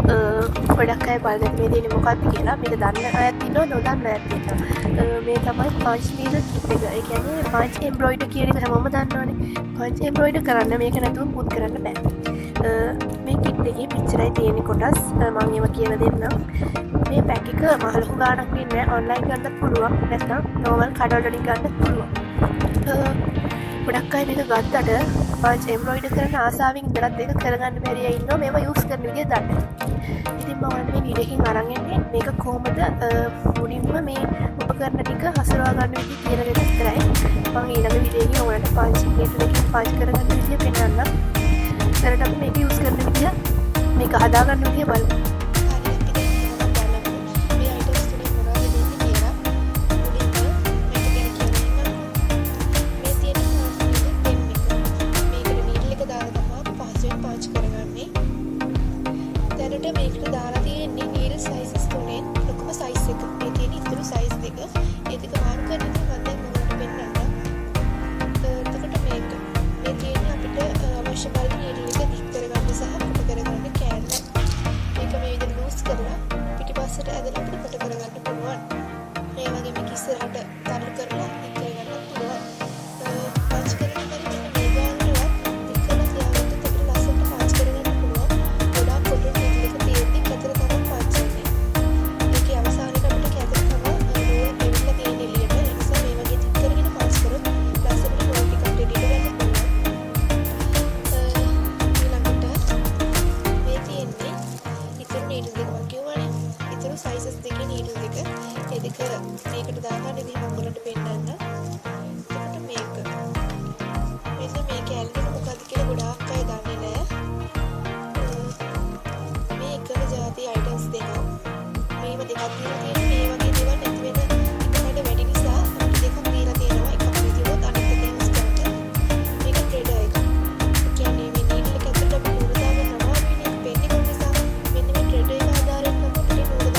ගොඩක් අය බලන මේ තියෙන්නේ මොකක්ද කියලා. මේක දන්න අයත් ඉන්නවා නොදන්න අයත් ඉන්නවා. මේ තමයි පංච් නීඩල් කිට් එක. ඒ කියන්නේ පංච් එම්බ්‍රොයිඩර් කියන එක හැමෝම දන්නවනේ. පංච් එම්බ්‍රොයිඩර් කරන්න මේක නැතුව පුත් කරන්න බෑ. මේ කිට් එකේ පිච්චරයි තියෙන කොටස් මම ඒවා කියලා දෙන්නම්. මේ පැක් එක මහ ලොකු ගාණක් වෙන්නේ නැහැ. ඔන්ලයින් ගන්නත් පුළුවන්. නැත්නම් නෝමල් කඩවල වලින් ගන්නත් පුළුවන්. ගොඩක් අය මේක ගත්තට පංච් එම්බ්‍රොයිඩර් කරන ආසාවෙන් ඉඳලත් ඒක කරගන්න බැරි අය ඉන්නවා. මේවා යූස් කරන විදිය දන්නේ නැහැ. ඉතින් මම මේ වීඩියෝ එකෙන් අරන් එන්නේ මේක කොහොමද මුලින්ම මේ උපකරණ ටික හසුරවා ගන්න විදිය කියලා දෙන්න විතරයි. මම ඊළඟ වීඩියෝ එකේ ඔයාලට පංච් එකකින් පංච් කරගන්න විදිය පෙන්නන්නම්. ඊළඟට අපි මේක යූස් කරන විදිය මේක හදා ගන්න විදිය බලමු. මේකට දාලා තියෙන්නේ නීඩල් සයිසස් තුනෙන් ලොකුම සයිස් එක. මේ තියෙන ඉතුරු සයිස් දෙක. ඒ දෙක මාරු කරන ඉතින් මම දැන් මොකටද පෙන්නන්න. එතකොට මේ තියෙන්නේ අපිට අවශ්‍ය පරිදි නීඩල් එක දික් කරගන්න සහ කොට කරගන්න කෑල්ල. මේක මේ විදිහට ලූස් කරලා පිටිපස්සට ඇදලා අපිට කොට කරගන්න පුළුවන්. මේ වගේ මේක ඉස්සරහට තල්ලු කරලා දික් කරගන්න පුළුවන්. පංච් කරන පරිදි මේ ගානට දික් කරලා තියාගත්තොත් අපිට ලස්සනට පංච් කරගන්න පුළුවන්. ගොඩාක් කොට සයිසස් දෙකේ නීඩල් දෙක ඒ දෙක මේකට දාගන්න ඉතින් මම ඔයාලට පෙන්නන්න. එතකොට මේක මෙන්න මේ කැලේ මොකක්ද කියලා ගොඩාක් අය දන්නේ නැහැ. මේ එකම જાති අයිටම්ස් දෙකක්. මේව දෙකක් දීලා තියෙන්නේ මේ වගේ දේවල් නැති වෙන ඉන්නකට වැඩි නිසා අපිට දෙකක් දීලා තියෙනවා. එකක් විදියට අනිත් එක යූස් කරන්න. මේක ට්‍රේඩර් එක. ඒ කියන්නේ මේ නීඩල් එක ඇතුළට අපි නූල් දාගන්නවා. මේක පෙන්නේ කොහොමද නිසා මෙන්න මේ ට්‍රේඩර් එක ආධාරයෙන් තමයි අපිට නූල්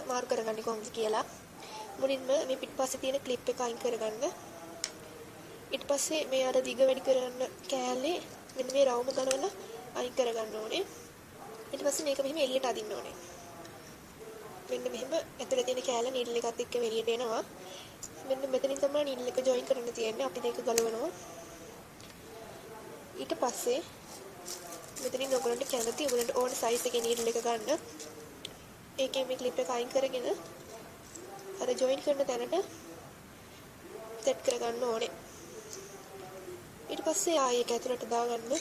මාරු කරගන්නේ කොහොමද කියලා. මුලින්ම මේ පිටපස්සේ තියෙන ක්ලිප් එක අයින් කරගන්න. ඊට පස්සේ මේ අර දිග වැඩි කරගන්න කෑල්ලේ මෙන්න මේ රවුම ගලවලා අයින් කරගන්න ඕනේ. ඊට පස්සේ මේක මෙහෙම එළියට අදින්න ඕනේ. මෙන්න මෙහෙම ඇතුලේ තියෙන කෑල්ල නීඩල් එකත් එක්ක එළියට එනවා. මෙන්න මෙතනින් තමයි නීඩල් එක ජොයින් කරන්න තියෙන්නේ. අපි මේක ගලවනවා. ඊට පස්සේ මෙතනින් ඔයගොල්ලන්ට කැමති ඔයගොල්ලන්ට ඕන සයිස් එකේ නීඩල් එක ගන්න. ඒකේ මේ ක්ලිප් එක අයින් කරගෙන අර ජොයින් කරන තැනට සෙට් කරගන්න ඕනේ. ඊට පස්සේ ආයෙ ඒක ඇතුලට දාගන්න.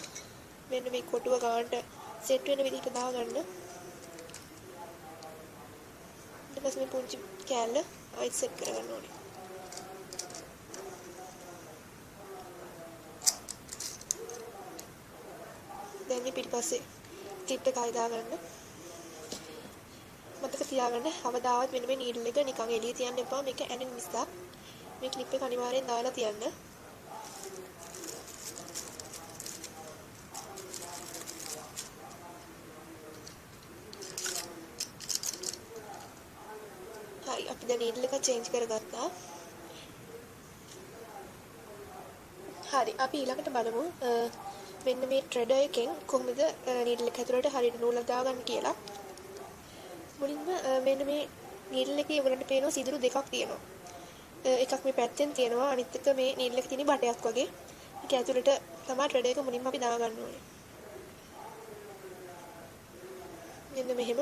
මෙන්න මේ කොටුව ගන්නට සෙට් වෙන විදිහට දාගන්න. ඊට පස්සේ මේ පුංචි කෑල්ල ආයෙත් සෙට් කරගන්න ඕනේ. දැන් මේ පිටිපස්සේ ක්ලිප් එක ආයෙ දාගන්න. මතක තියාගන්න අවදාවත් මෙන්න මේ නීඩල් එක නිකන් එළිය තියන්න එපා. මේක ඇනෙන නිසා මේ ක්ලිප් එක අනිවාර්යෙන් දාලා තියන්න. හරි අපි දැන් නීඩල් එක චේන්ජ් කරගත්තා. හරි අපි ඊළඟට බලමු මෙන්න මේ ට්‍රෙඩර් එකෙන් කොහොමද නීඩල් එක ඇතුළට හරියට නූල දාගන්න කියලා. මුලින්ම මෙන්න මේ නීඩල් එකේ ඔයගලන්ට පේනවා සිදුරු දෙකක් තියෙනවා. එකක් මේ පැත්තෙන් තියෙනවා අනිත් එක මේ නීඩල් එකේ තියෙන බටයක් වගේ. ඒක ඇතුළට තමයි ට්‍රෙඩර් එක මුලින්ම අපි දාගන්න ඕනේ. මෙන්න මෙහෙම.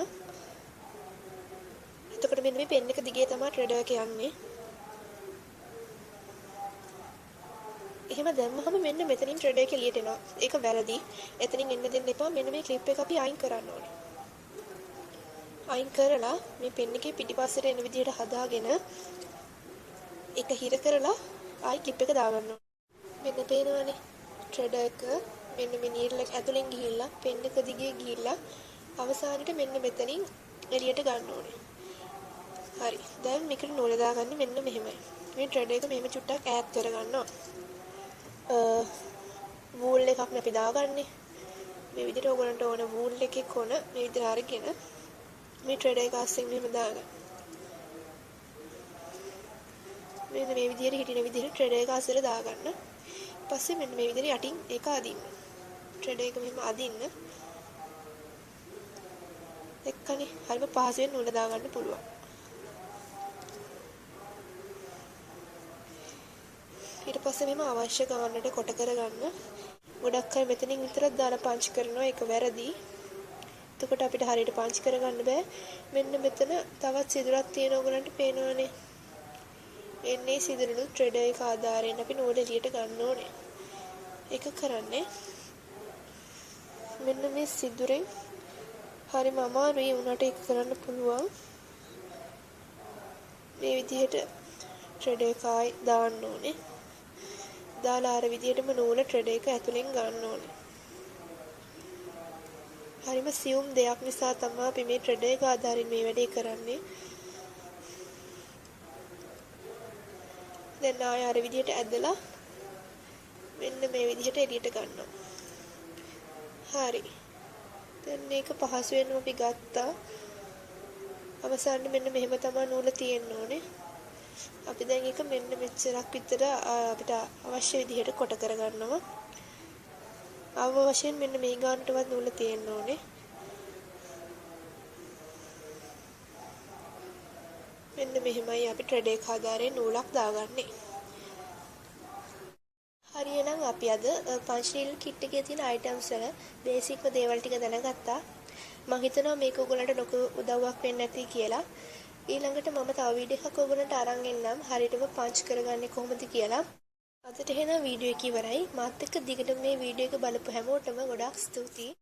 එතකොට මෙන්න මේ පෙන් එක දිගේ තමයි ට්‍රෙඩර් එක යන්නේ. එහෙම දැම්මහම මෙන්න මෙතනින් ට්‍රෙඩර් එක එළියට එනවා. ඒක වැරදි. එතනින් එන්න දෙන්න එපා. මෙන්න මේ ක්ලිප් එක අපි අයින් කරන්න ඕනේ. අයින් කරලා මේ පෙන් එකේ පිටිපස්සට එන විදිහට හදාගෙන ඒක හිර කරලා ආයි ක්ලිප් එක දාගන්න ඕනේ. මෙන්න පේනවනේ ට්‍රෙඩර් එක මෙන්න මේ නීඩල් එක ඇතුලෙන් ගිහිල්ලා පෙන් එක දිගේ ගිහිල්ලා අවසානෙට මෙන්න මෙතනින් එළියට ගන්න ඕනේ. හරි. දැන් මේකට නූල දාගන්න මෙන්න මෙහෙමයි. මේ ට්‍රෙඩර් එක මෙහෙම චුට්ටක් ඈත් කරගන්නවා. වූල් එකක් අපි දාගන්නේ. මේ විදිහට ඔයගලන්ට ඕන වූල් එකේ කොන මේ විදිහට අරගෙන මේ ට්‍රෙඩර් එක අස්සෙන් මෙහෙම දාගන්න. මෙන්න මේ විදිහට හිටින විදිහට ට්‍රෙඩර් එක අස්සට දාගන්න. පස්සේ මෙන්න මේ විදිහට යටින් ඒක අදින්න. ට්‍රෙඩ් එක මෙහෙම අදින්න. එක්කනේ හරිම පහසුවෙන් නූල දාගන්න පුළුවන්. ඊට පස්සේ මෙහෙම අවශ්‍ය ගානට කොට කරගන්න. ගොඩක් අය මෙතනින් විතරක් දාලා පංච් කරනවා. ඒක වැරදි. එතකොට අපිට හරියට පංච් කරගන්න බෑ. මෙන්න මෙතන තවත් සිදුරක් තියෙන ඕගලන්ට පේනවනේ. එන්නේ සිදුරුණු ට්‍රෙඩ් එක ආධාරයෙන් අපි නූල එළියට ගන්න ඕනේ. ඒක කරන්නේ මෙන්න මේ සිදුරෙන් හරිම අමාරුයි උනට ඒක කරන්න පුළුවන්. මේ විදිහට ට්‍රෙඩ් එක ආයි දාන්න ඕනේ. දාලා අර විදිහටම නූල ට්‍රෙඩ් එක ඇතුලෙන් ගන්න ඕනේ. හරිම සියුම් දෙයක් නිසා තමයි අපි මේ ට්‍රෙඩ් එක ආධාරයෙන් මේ වැඩේ කරන්නේ. දැන් ආය අර විදිහට ඇදලා මෙන්න මේ විදිහට එළියට ගන්නවා. හරි. දැන් මේක පහසුවෙන්ම අපි ගත්තා. අවසානයේ මෙන්න මෙහෙම තමයි නූල තියෙන්න ඕනේ. අපි දැන් ඒක මෙන්න මෙච්චරක් විතර අපිට අවශ්‍ය විදිහට කොට කරගන්නවා. අවශ්‍යයෙන් මෙන්න මේ ගානටවත් නූල තියෙන්න ඕනේ. මෙන්න මෙහෙමයි අපි ට්‍රෙඩ් එක ආධාරයෙන් නූලක් දාගන්නේ. හරි එහෙනම් අපි අද පංච් නීල් කිට් එකේ තියෙන අයිටම්ස් වල බේසික්ම දේවල් ටික දැනගත්තා. මම හිතනවා මේක ඔයගලන්ට ලොකු උදව්වක් වෙන්න ඇති කියලා. ඊළඟට මම තව වීඩියෝ එකක් ඔයගලන්ට අරන් එන්නම් හරියටම පංච් කරගන්නේ කොහොමද කියලා. අදට එහෙනම් වීඩියෝ එක ඉවරයි. මාත් එක්ක දිගට මේ වීඩියෝ එක බලපු හැමෝටම ගොඩාක් ස්තුතියි.